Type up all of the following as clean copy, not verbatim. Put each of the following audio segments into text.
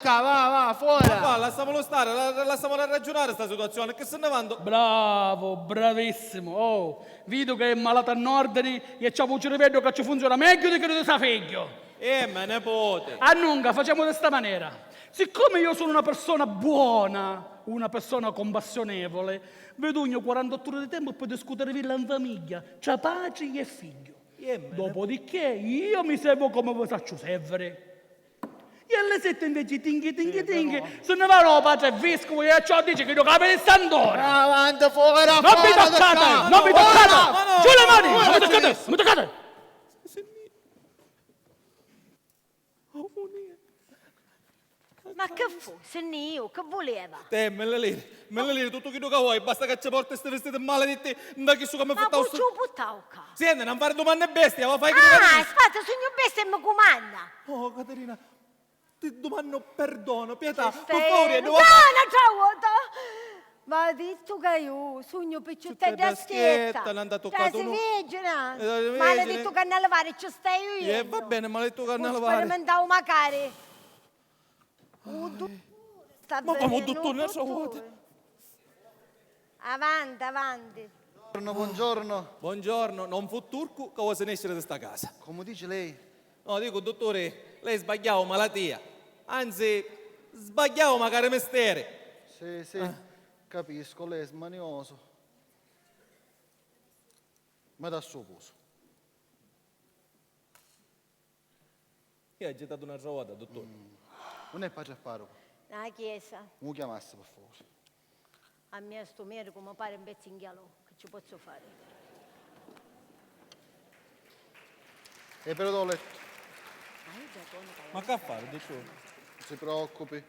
Va, fuori. Va, lasciamolo stare, lasciamolo ragionare questa situazione, che se ne vanno. Bravo, bravissimo. Oh, vedo che è malato a Norderi e c'ha un cervello che ci funziona meglio di che tu sa figlio. Ma nipote. A lunga, facciamo di questa maniera. Siccome io sono una persona buona, una persona compassionevole, vedo 48 ore di tempo per discutere villa in famiglia, c'ha pace e figlio. Dopodiché io mi servo come vi faccio servere. E alle 7 invece tinghi, se ne va la pace e vescovo e ciò dice che io capo di Sandora. Avanti, fuori, Non mi toccate, non mi toccate! Giù le mani, non mi toccate, non mi toccate! Ma che fu? Se ne io, che voleva? Te, me le lire, tutto quello che vuoi, basta che ci porti queste vestite maledetti, non che su come Ma fa poi ci buttavo qua. Senti, non fare domande bestie, ma fai che tu Ah, aspetta, sono bestia e mi comanda. Oh, Caterina, ti domando perdono, pietà, per Stai... favore, No, non c'ho vuoto. Ma detto che io sogno picciotta da schietta. non da Cioè, toccato si no. vigila. Vigile. Maledetto carnevale, ci stai io. Va bene, maledetto carnevale. Sperimentavo magari. Sta Ma bene, come un dottore, non so dottore. Avanti, avanti. Buongiorno. Buongiorno, non fu turco che vuoi se ne esce da questa casa. Come dice lei? No, dico, dottore, lei sbagliava malattia. Anzi, sbagliava magari mestiere. Sì, capisco, lei è smanioso. Ma da suo posto. Io ho gettato una volta, dottore. Non è pace a fare. La chiesa. Mi chiamasse, per favore. A me sto mero come pare un pezzo in ghialò. Che ci posso fare? E per do letto. Ma che fare, dottore? Non si preoccupi.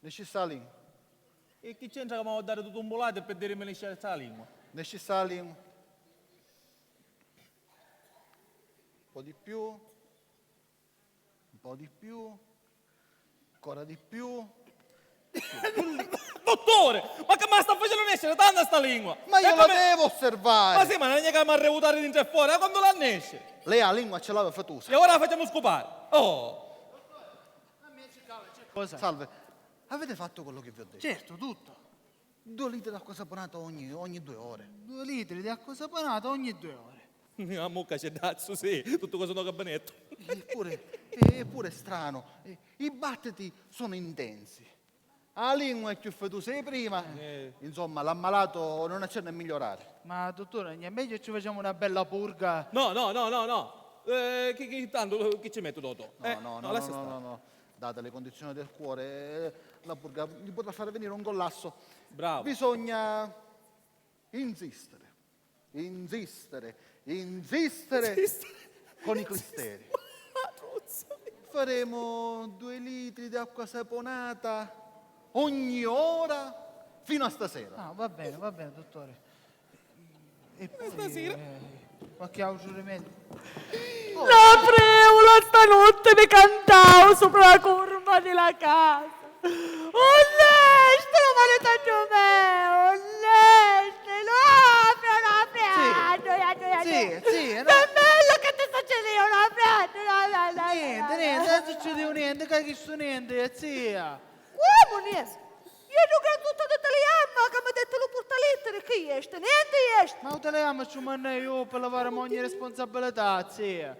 Ne ci sta lì. E che c'entra che mi ho dato tutto un volato per dirmi le scelte la lingua? Ne ci sta lì. Un po' di più. Un po' di più. Ancora di più. Dottore, ma che me la sta facendo nascere tanta sta lingua? Ma io E la come- devo osservare. Ma sì, ma non è che mi ha rebutare dentro e fuori, quando la nasce? Lei ha la lingua ce l'aveva fatusa. E ora la facciamo scopare. Oh, Cosa? Salve, avete fatto quello che vi ho detto? Certo, tutto. 2 litri d'acqua saponata ogni 2 ore. 2 litri di acqua saponata ogni 2 ore. mia mucca c'è dazzo, sì, tutto questo no gabinetto. Eppure è strano. I battiti sono intensi. La lingua è più fatusa di prima. Insomma, l'ammalato non accenna a migliorare. Ma dottore, non è meglio ci facciamo una bella purga? No. Tanto chi ci metto dopo? No, lascia stare. no. Date le condizioni del cuore, la purga gli potrà fare venire un collasso. Bravo. Bisogna insistere con i clisteri. Faremo 2 litri di acqua saponata ogni ora fino a stasera. Ah, va bene, dottore. E poi, stasera? qualche altro rimedio? La preula stanotte mi cantavo sopra la curva della casa. Olleste, la maledetta mea, olleste, Sì, no. È bello che ti succedeva, no, Niente, non succede niente, che sto niente, zia. Uomo, niente. Io non credo tutto di italiano, che mi ha detto lo portalettere, che este, niente este. Ma utiliamo ci manna io per lavare ogni responsabilità, zia.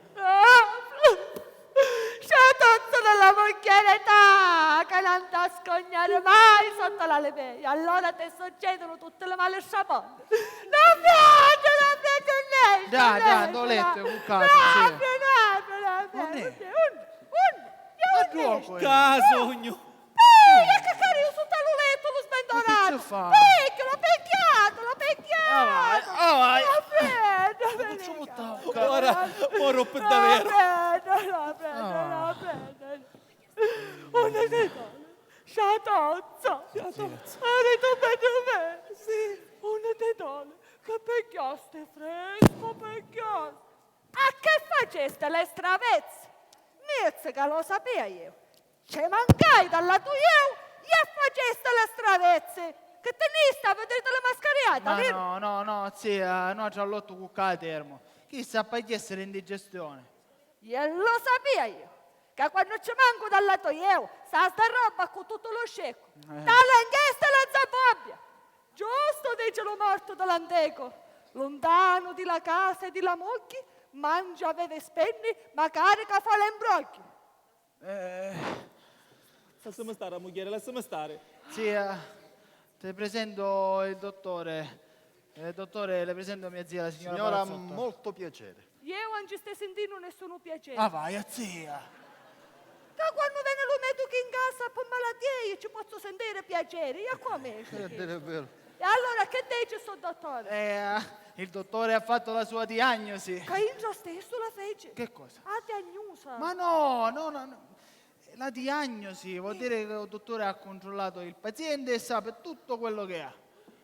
C'è tutto della moglietà che non ti scognare mai sotto la leveia. Allora ti succedono tutte le male sciaponne. Non piange niente. Dai, ho letto, un cazzo, No, Non è. Un Gioco, Casogno. che caro, io sul taluletto lo spendonato. Ma che ci fa? L'ho pecchiato. vai. La Ci buttavo. Ora, ora per davvero. La prendo. Una settimana. Sciatozza. Hai detto bene. Sì. Una Benedetto, che pecchiaste fresco, pecchiaste. A che faceste le stravezze? Mezzo che lo sapevo io. Ci mancai dal lato io e faceste le stravezze. Che teniste a vedere la mascariata, Ma vero? no, zia, no, c'ha l'otto cucca a termo. Chissà per chi essere indigestione. E lo sapevo io. Che quando ci manco dal lato io, sta roba con tutto lo scecco. Dall'inchiesta la zabobbia. Giusto dice lo morto dall'anteco. Lontano di la casa e di la moglie, mangia, beve, spendi, ma carica fa l'imbrogli. Lasciamo stare, moglie, lasciamo stare. Zia, ti presento il dottore. Dottore, le presento mia zia, la signora Signora, Palazzotto. molto piacere. Io non ci stai sentendo nessuno piacere. Ah, vai, zia. Che quando viene lo medico in casa per malattie io ci posso sentire piacere. Io come? È vero. E allora che dice sto dottore? Il dottore ha fatto la sua diagnosi. Che io già stesso la fece. Che cosa? Ah, diagnosa. Ma no. La diagnosi vuol dire che il dottore ha controllato il paziente e sa per tutto quello che ha.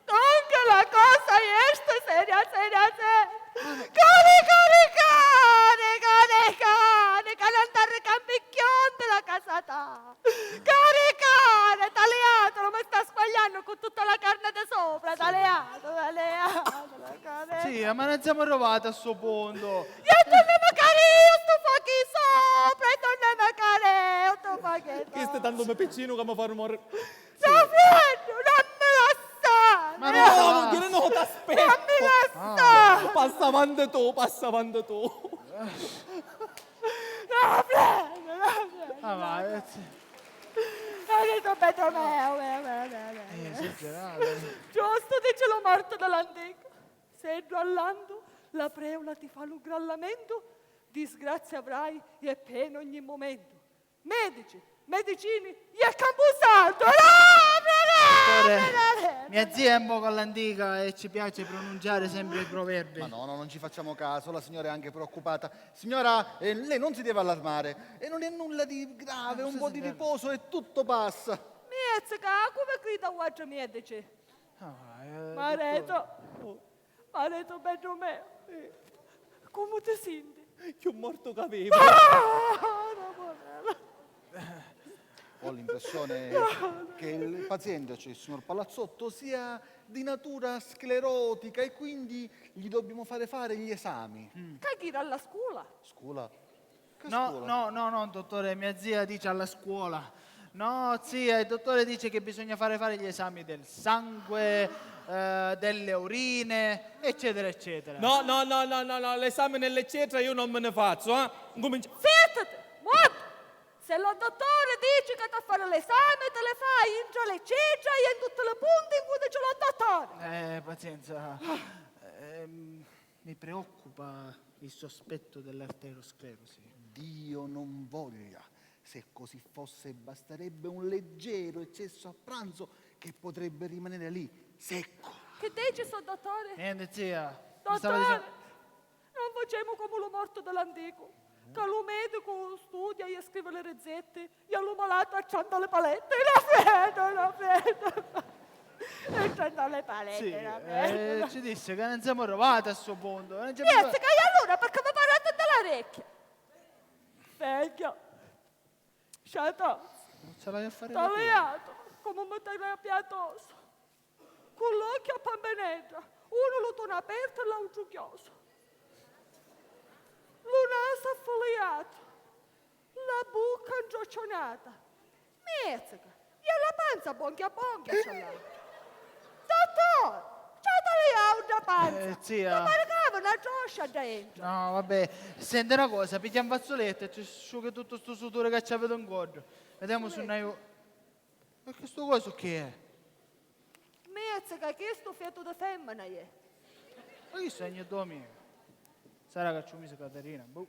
Anche la cosa è seria. Cane, andare campicchione della casata. Cane, taleato, non mi sta sbagliando con tutta la carne di sopra, taleato, cane. Sì, ma non siamo arrivati a sto punto. E torniamo carino, sto fuochi sopra, e torniamo carino, sto fuochi Chi sta sopra. tanto me piccino che mi fa rumore? Sto figlio, non me la sta. Ma No, no, moglie, no, t'aspetto. Non me la sta. Passa avanti tu. No, prego. Ah, vai, Hai detto bello mio. esagerato. Giusto dice lo morto dall'antico. Se all'ando, la preula ti fa lo grallamento, disgrazia avrai e pena ogni momento. Medici, medicini, e camposanto. Dottore, mia zia è un po' con l'antica e ci piace pronunciare sempre i proverbi. Ma no, non ci facciamo caso, la signora è anche preoccupata. Signora, lei non si deve allarmare. E non è nulla di grave, un po' di riposo e tutto passa. Miezzica, come grida oggi medici? Mareto bello mio, come ti senti? Che morto che avevo. Ho l'impressione che il paziente, cioè il signor Palazzotto, sia di natura sclerotica e quindi gli dobbiamo fare gli esami. Che gira alla scuola? Scuola? Che No, scuola? no, dottore, mia zia dice alla scuola. No, zia, il dottore dice che bisogna fare gli esami del sangue, delle urine, eccetera, eccetera. No, l'esame nell'eccetera io non me ne faccio, eh? Fermati, muoio! Se lo dottore dice che ti fare l'esame, te le fai in già le ciccia e in tutte le punte in cui c'è lo dottore. Pazienza. Mi preoccupa il sospetto dell'arteriosclerosi. Dio non voglia. Se così fosse, basterebbe un leggero eccesso a pranzo che potrebbe rimanere lì, secco. Che dice sto dottore? Niente, zia. Mi stava Dottore, dicendo... non facciamo come lo morto dell'antico. Che lo medico studia e scrive le ricette e lo malato accende le palette. La freddo. Accende le palette, Sì, la freddo. ci disse che non siamo arrivati a sto punto. Non c'è Niente, che allora perché mi parlate dell'orecchia? Vecchio. Sciato. Non ce l'hai a fare da te. Tagliato, come mi terapia addosso. Con l'occhio a pambenetta. Uno lo tiene aperto e l'altro chiuso. Lo naso affoliato. La bocca ingioccionata. Mezzica. E la panza bonchia ce l'ha. Dottore, c'è una panza. Zia. Mi pare una gioscia dentro. No, vabbè. Senti una cosa, piglia un fazzoletto e ci asciughi tutto sto sudore che ci avete in corpo. Vediamo se noi... Ma che sto coso che è? Mezzica, che sto feto di femmina è? Ma che segno domingo? Sarà che ci ho messo Caterina. Boh.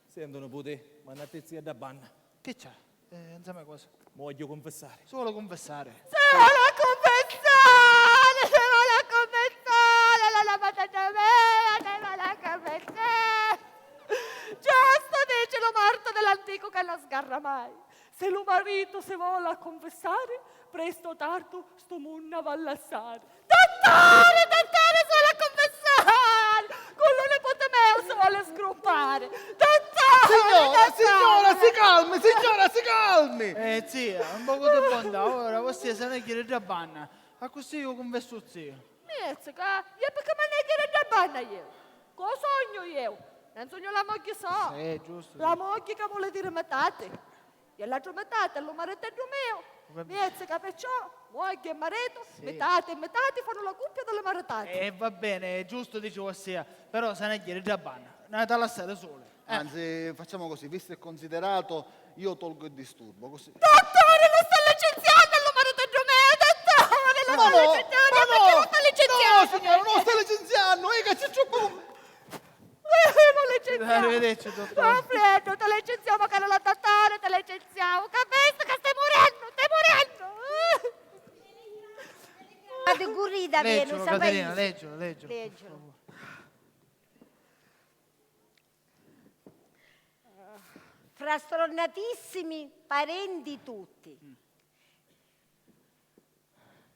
Sentono pute, ma una tezia da banna. Che c'ha? Non sa mai cosa. Voglio confessare. Solo confessare. Se vuole confessare, la patata mea, se vuole confessare. Giusto dice lo morto dell'antico che non sgarra mai. Se lo marito marito se vuole a confessare, presto o tardo sto munna va a lasciare. Dottore, solo a confessare! Con lo nipote mio si vuole sgruppare. Signora, si calmi! Zia, un po' di bontà, ora vostra se ne chiede già banna. A così io confesso zio. Mezzica, io perché me ne chiede già banna io? Cosa sogno io? Non sogno la moglie so. Giusto. La moglie che vuole dire metate. E l'altra metà è lo maritello mio. Mezzica, perciò moglie e marito, metate e metate fanno la coppia delle maritate. Va bene, è giusto dice vostra, però se ne chiede già banna. Non è da lasciare sole. Anzi, facciamo così, visto e considerato, io tolgo il disturbo, così. Dottore, lo sta licenziando il maritello mio, dottore, lo sta licenziando, perché lo sta licenziando? No, signora, non sta licenziando, che c'è troppo... Lo licenziamo. Arrivederci, dottore. No, Freddo, te licenziamo, caro la dottore, te licenziamo. Capisci che stai morendo, stai morendo. Ma di gurida viene, Leggilo, sapete? Caterina, leggilo. Leggilo. Fra stronnatissimi parenti tutti.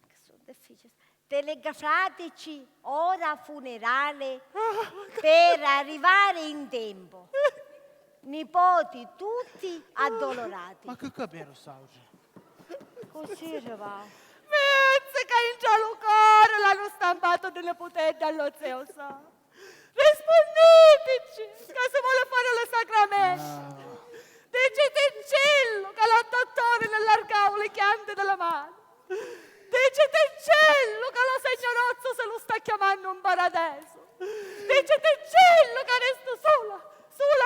Che sono difficili. Telegrafatici ora funerale per arrivare in tempo. Nipoti tutti addolorati. Ma che capire, Sauce? Così ci va. Mezzica in giallucore l'hanno stampato delle potenti allo zio sa. Rispondeteci, che si vuole fare le sacramenti. Dicete in cielo che la dottore nell'arcavo le chiante della mano. Dicete in cielo che lo segnorozzo se lo sta chiamando un paradiso. Dicete in cielo che resto sola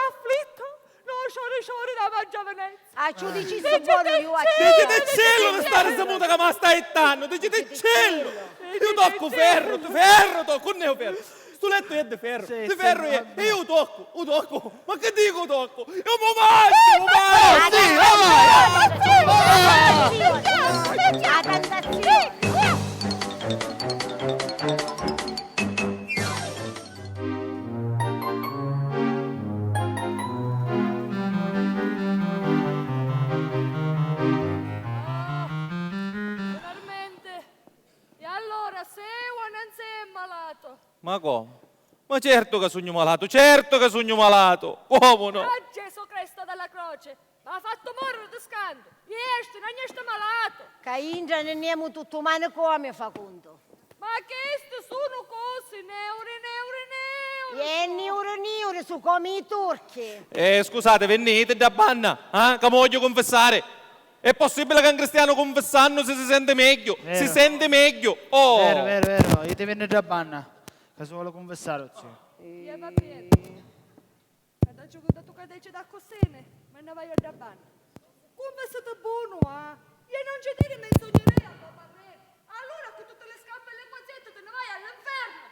afflitta, non sciori da mangia Venezia. A giudici buono io a Dicete il cielo di stare saputa che mi stai ittando, dicete il cielo! Io tocco ferro, tocco, non ne ferro. Sto letto è di ferro, Sì, di ferro sì, è, vabbè. e io tocco, ma che dico tocco? Io mi mangio! A tentazione. Finalmente. E allora, sei o non sei malato? Ma come? Ma certo che sogno malato, come no? Ah, Gesù Cristo della croce, ma ha fatto morire di scandalo. Non è malato. Che ingia ne andiamo tutto umano come fa conto. Ma queste sono cose, neure. E niure su come i turchi. Scusate, venite da banna, che voglio confessare. È possibile che un cristiano confessando si sente meglio? Vero. Si sente meglio. Oh! Vero, io ti viene già banna. Che si vuole confessare, zio. E va bene. Cada giorno tu che dici da cosine, me ne vai a da banna. Come siete buono, Io non ci dire menzogneria, papà. Allora con tutte le scarpe e le cozzette te ne vai all'inferno.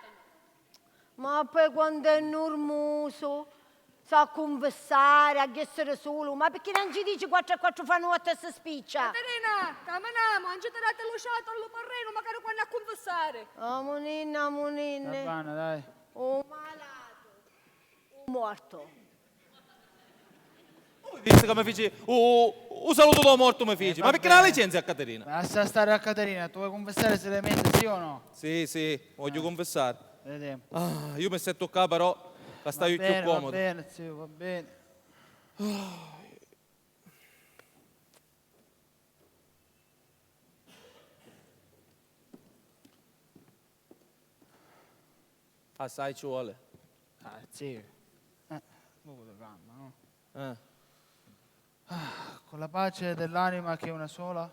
Ma poi quando è normoso, sa confessare, a essere solo, ma perché non ci dici 4 e 4 fanno 8 e si spiccia? Caterina, camminamo, non ci tirate l'usciato allo parreno, magari quando a confessare. Da Amonine. banna, dai. Un malato, un morto. Visto che mi feci un saluto da morto mi feci. Ma perché la licenzia a Caterina? Lascia stare a Caterina, tu vuoi confessare seriamente, sì o no? Sì, voglio confessare. Vediamo. Io mi sento qua però che stai più Va comodo. bene, zio, va bene. Assai ci vuole. Zio. Un po' di calma, no? Eh. Con la pace dell'anima che è una sola,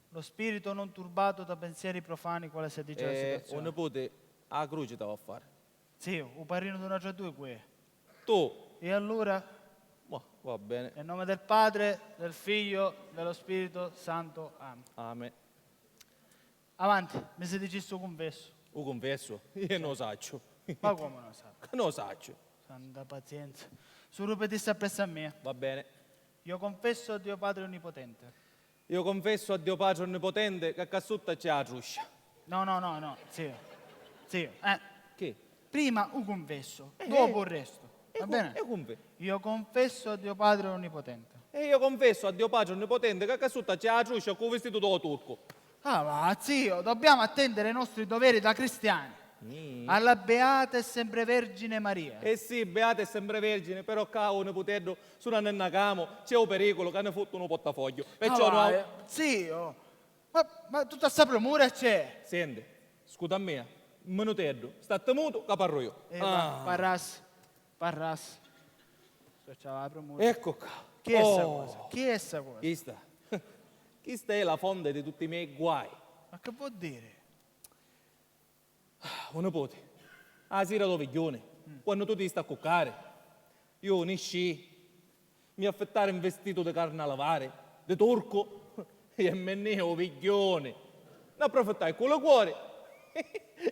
lo spirito non turbato da pensieri profani, quale si dice la Un situazione. nipote a croce stavo a fare. Zio, un parrino di una già due qui. Tu? E allora, Ma va bene. nel nome del Padre, del Figlio, dello Spirito Santo. Amen. Amen. Avanti, mi si dice sto confesso. Io confesso, io non lo saccio. Ma come non sa? Non lo saccio. Santa pazienza. Su ripetisse appresso a me. Va bene. Io confesso a Dio Padre Onnipotente. Io confesso a Dio Padre Onnipotente che a sotto c'è la truscia. No, zio. Zio, Che? prima un confesso, dopo il resto. Va bene? E confesso. Io confesso a Dio Padre Onnipotente E io confesso a Dio Padre Onnipotente che casutta c'è la truscia con il vestito da turco. Ah, ma zio, dobbiamo attendere i nostri doveri da cristiani. Alla beata e sempre Vergine Maria. Eh sì, beata è sempre vergine, però cavolo ne potendo su una camo, c'è un pericolo che ne fottono un portafoglio. Perciò no. Zio, ma tutta questa premura c'è? Senti, scusa a me, un minutetto, sta temuto che parlo io. Parras. C'ha la premura. Ecco qua. Chi è sta cosa? Chi è sta cosa? Chi sta? Questa è la fonte di tutti i miei guai. Ma che vuol dire? Un nipote, la sera do figlione, quando tu ti sta a cuccare, io unisci, mi affittare un vestito di carne a lavare, di turco, e me ne ho figlione. Ne approfittai con il cuore,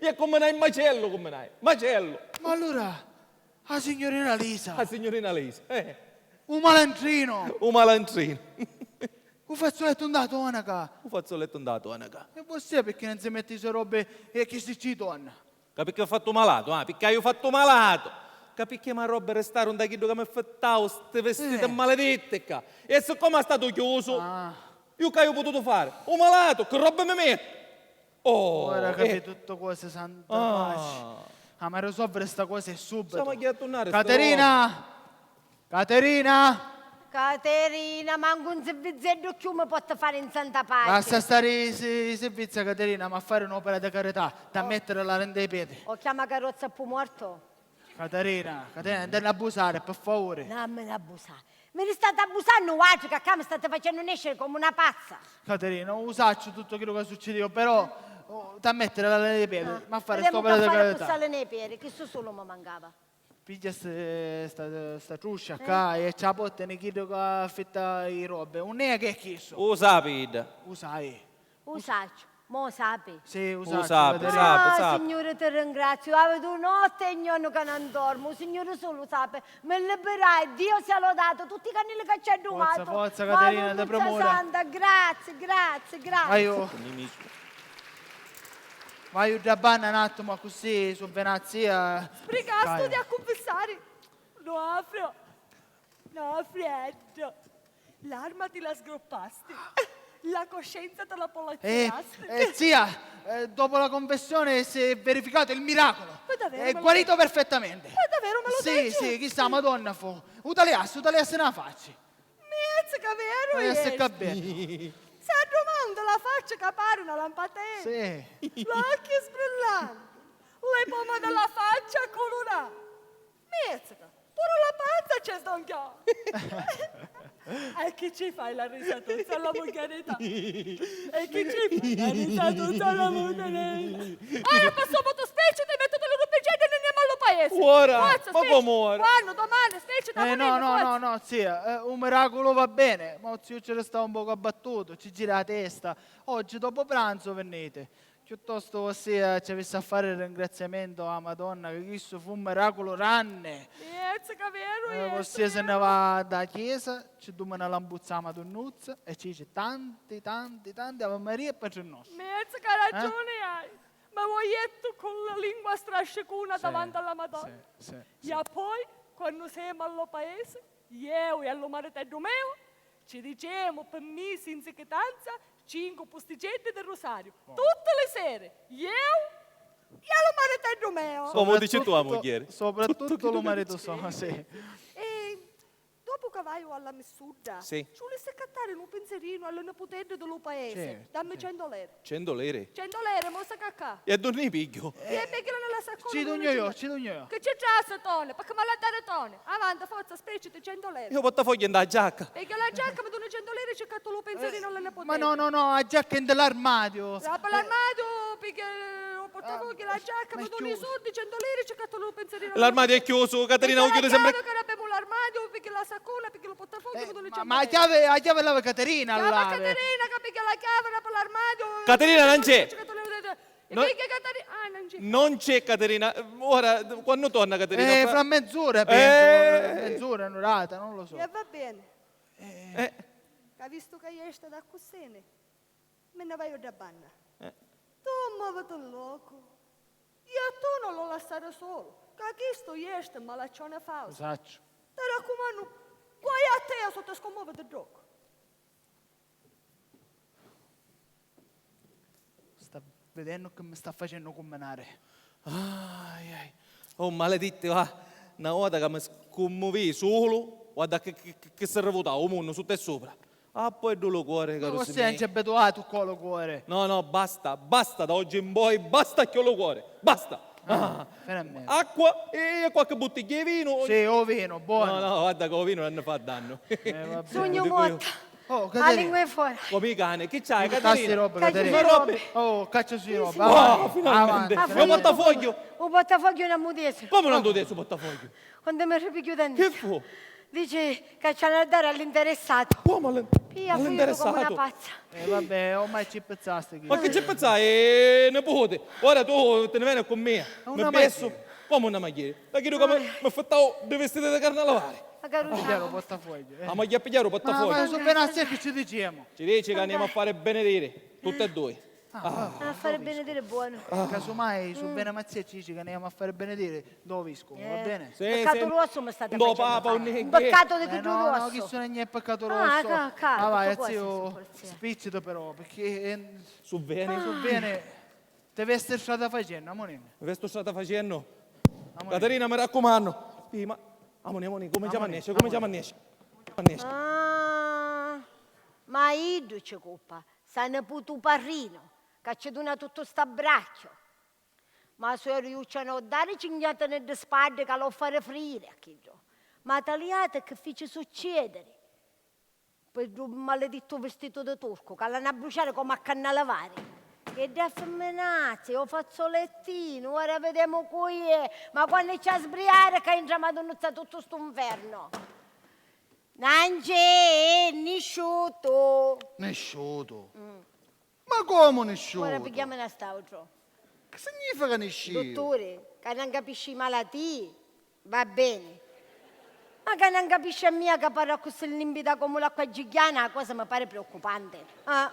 e come nai macello, come nai, macello. Ma allora, la signorina Lisa, La signorina Lisa, un malantrino, un malantrino, un fazzoletto da tonaca. un fazzoletto andato, Anaca. E vuoi sapere perché non si mette queste robe e che si ci torna? Perché ho fatto malato, perché io ho fatto malato. Perché mi roba restare un dachido che mi affittavo, queste vestite maledette qua. E siccome è stato chiuso, io che ho potuto fare? Un malato, che roba mi metto? Oh, Ora capito tutto cosa, santa pace. Ma risolvere sta cosa è subito. Siamo chi a tornare. Caterina, manco un servizzetto più mi posso fare in santa pace. Basta stare i servizi, Caterina, ma fare un'opera di carità, da mettere la rende ai piedi. O chiama carrozza più morto? Caterina, non abusare, per favore. Non me ne abusare. Me ne state abusando oggi, che qua mi state facendo nascere come una pazza. Caterina, usaccio tutto quello che succede, però da mettere la rende ai piedi, ma fare Vediamo quest'opera di che fare carità. bussare nei piedi, che solo mi mancava. Piglia sta truscia qua e ci porta ne chiedo che affitta i robe. Non è che è chiesto. O sapete. Usai. Usaccio, mo sapi. Sì, Sape, usaccio. sape. Signore, ti ringrazio. Avevo notte e giorno che non dormo. Signore, solo sape. Mi liberai. Dio sia lodato. Tutti i cannili che c'è dovuto. Forza, Caterina, da premura. Santa, grazie. Vai da banna un attimo così su Venezia. Sbrigasto di a confessare. No, freddo. L'arma ti la sgroppasti. La coscienza te la polacciasti. Zia, dopo la confessione si è verificato il miracolo. Ma davvero? È guarito perfettamente. Ma davvero me lo dici? Sì, chissà, Madonna fu. Utaliasse nella faccia. Mezzo che vero E se è. capito. Se domanda la faccia che pare una lampadina. Sì. L'occhio sbrillanti. Le pomme della faccia colorate. Mezzica, pure la panza c'è sdonchiata. E chi ci fai la risatuzza alla volgarità? E chi ci fai la risatuzza alla volgarità? Ora passiamo tu specie ti metto delle rubbeggiate e andiamo allo paese. Ora? Forza, Ma specie. come ora? Quando, domani, specie da No, zia, un miracolo va bene, ma zio ce ne sta un poco abbattuto, ci gira la testa. Oggi dopo pranzo venite. Piuttosto sia ci avesse a fare il ringraziamento alla Madonna che questo fu un miracolo ranne. Mezzica vero Ossia se ne va da chiesa, ci dobbiamo una lambuzza Madonnuzza e ci dice tanti Ave Maria e Padre nostro. Mezzica ragione hai. Ma voglietto con la lingua strascicuna davanti alla Madonna. Sì. E poi, quando siamo allo paese, io e allo maritello mio, ci diciamo per me senza chetanza 5 posticette del rosario. Tutte le sere. Io e allo maritello mio. Come dici tu, moglie? Soprattutto lo marito suo, sì. E dopo che vai alla messuda, Sì. ci volessi cattare un pensierino alle nipotette dello paese. Certo, Dammi 100 lire. 100 lire. 100 lire, mo sa cacca. E a dormire piglio. E perché nella saccona? Ci do io. Che c'è già Satone, perché me la dare Tone. Avanti, forza, spreciti 100 lire. Io portafoglio in giacca. Perché la giacca mi dona 100 lire e c'è catto lo pensierino alle nipotette. Ma no, a giacca dell'armadio. Rappa l'armadio, perché ho portato che la giacca ma mi è dona i chiuso. soldi, 100 lire e c'è catto lo pensierino. L'armadio è chiuso, Caterina lo chiude sempre. Che abbiamo l'armadio, perché la saccona, perché lo portafoglio mi dona 100 Ma lire. la chiave la Caterina Chiama là. Caterina, perché la chiave era per l'armadio. Caterina, non c'è. E No- perché Caterina? Ah, non c'è. Non c'è Caterina. Ora, quando torna Caterina? Fra mezz'ora, penso. Mezz'ora, un'orata, non lo so. E va bene. Eh, Che visto che esce da cucina, me ne vai da banna. Tu muoviti loco. Io tu non lo lasciare solo. Che questo esce malaccione falso. Usaccio. Ti raccomando, guai a te io sotto scommuove di gioco. Sta vedendo che mi sta facendo combinare. Ai, ai. Oh, maledetto, va. Una volta che mi scommuovi solo, guarda che si è ravutato il mondo sotto e sopra. Ah, poi due cuore, caro Non sei abituato con il cuore. No, basta, da oggi in poi, basta che ho il cuore, basta. Finalmente. Acqua e qualche bottiglia di vino. Sì, ho vino, buono. No, guarda che il vino non fa danno. Vabbè. Sogno dico io. morta. Oh, La Caterina. lingua è fuori. Come i cani, che c'hai, Cacci Caterina? roba, Cacci Caterina. roba. Oh, caccia sui roba. Oh, Avanti, finalmente. avanti. E un portafoglio? Un portafoglio una mudese. Come non dovete su portafoglio? Quando mi ripiglio dentro. Che fu? Dice che c'hanno da dare all'interessato. Come Pia, figlio, come una all'interessato? pazza. Vabbè, ormai ci pezzaste. Ma che ci pensai, nipote? Ora tu te ne vieni con me. Una Mi penso, come una magliera? Da che mi ha fatto due vestiti da carne a lavare. Ma Pigliare il caruccia. portafoglio. La maglia a pigliare il Ma portafoglio. sono ben a sé che ci diciamo. Ci dice che andiamo a fare benedire, tutte e due. A fare benedire buono. Casomai su bene Mazzia ci dice che andiamo a fare benedire dove visco, va bene? Sì, Peccato sì. rosso mi state Do facendo papa, fare. un Un peccato di No, chiudo no, chi rosso. sono niente peccato Ah, rosso. calma, vai, tu puoi zio, essere polizia. spiccito però, perché Su bene. su bene te vesti strada facendo, amore. Questo state facendo? Caterina, mi raccomando. Sì, ma amore, come ci mannesce? Come ci mannesce? Ah, ma io c'è colpa. Sanno putu parrino. Che c'è duna tutto sta braccio. Ma se riusciano a dare cignate nelle spalle che lo fare frire a chi gio. Ma tagliate che fece succedere. Per un maledetto vestito da turco che l'hanno a bruciare come a canna lavare. Che da femminazzi, ho fazzolettino, ora vediamo qui è. Ma quando c'è a sbriare che entra madonnuzza tutto sto inverno. Nange, nisciuto. Nesciuto. Ma come Ora nesciuto? picchiamo una staucio. Che significa nesciuto? Dottore, che non capisci i malattie, va bene. Ma che non capisce a mia che parla così limpida come l'acqua gigliana, la cosa mi pare preoccupante. Ah,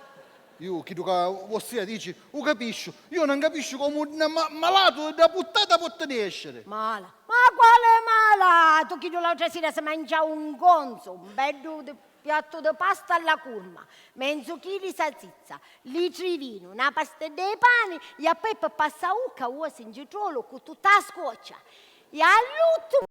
Io, chi tu che ossia dici, io capisco. Io non capisco come un malato da puttana può essere. mala. Ma quale malato? Chi l'altra sera si mangia un gonzo, un bel piatto di pasta alla curma, mezzo chilo di salsiccia, litri di vino, una pasta dei pani, e poi per passare ucca, uovo in citrolo con tutta la scoccia. E all'ultimo